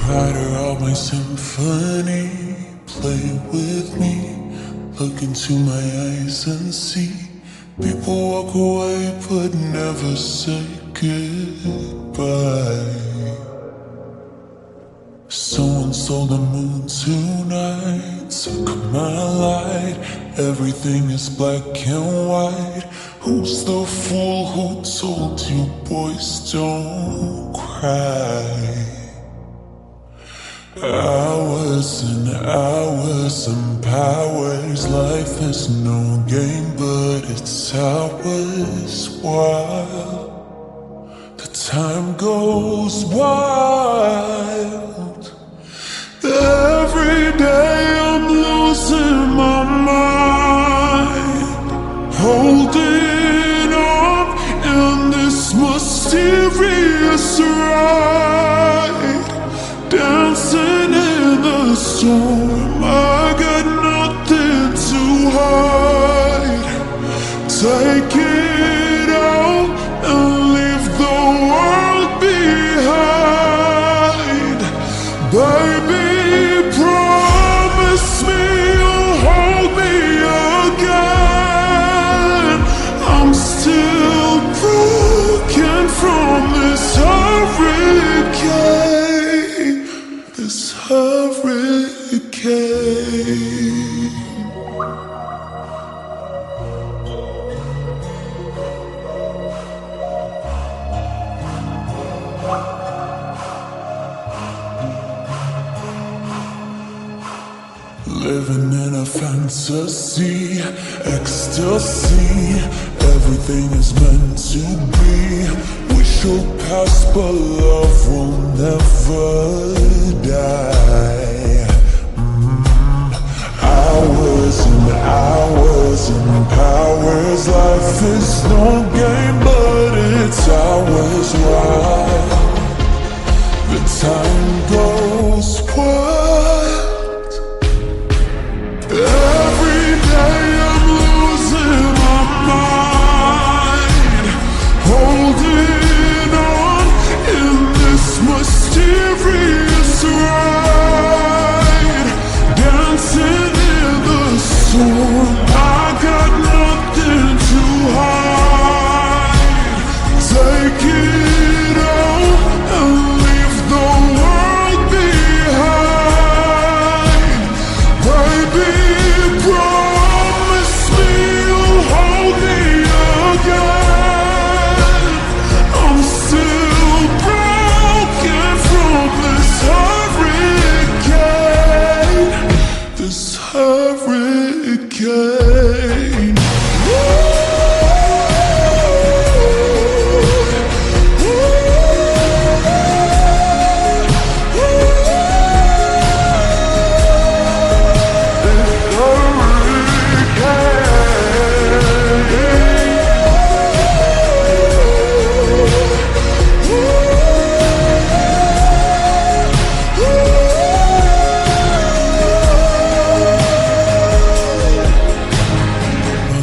writer of my symphony, play with me, look into my eyes and see. People walk away but never say goodbye. Someone stole the moon tonight, took my light. Everything is black and white. Who's the fool who told you boys don't cry? Hours and powers. Life is no game, but it's ours. While the time goes wild, every day I'm losing my mind, holding on in this mysterious ride, dancing in the storm. I got nothing to hide. Take it out and leave the world behind. Baby, promise me you'll hold me again. I'm still broken from this hurricane. This hurricane. Living in a fantasy, ecstasy. Everything is meant to be. We shall pass, but love will never die. Hours and powers. Life is no game, but it's ours. Wild, the time goes wild. Every day I'm losing my mind, holding on in this mysterious ride, dancing in the storm. I got nothing to hide. Take it out and leave the world behind. Baby, promise me you'll hold me again. I'm still broken from this hurricane. This hurricane.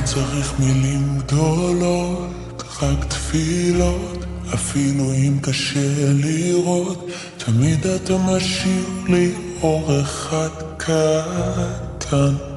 צריך מילים גדולות, רק תפילות. אפילו אם קשה לראות, תמיד אתה משאיר לי אור אחד קטן.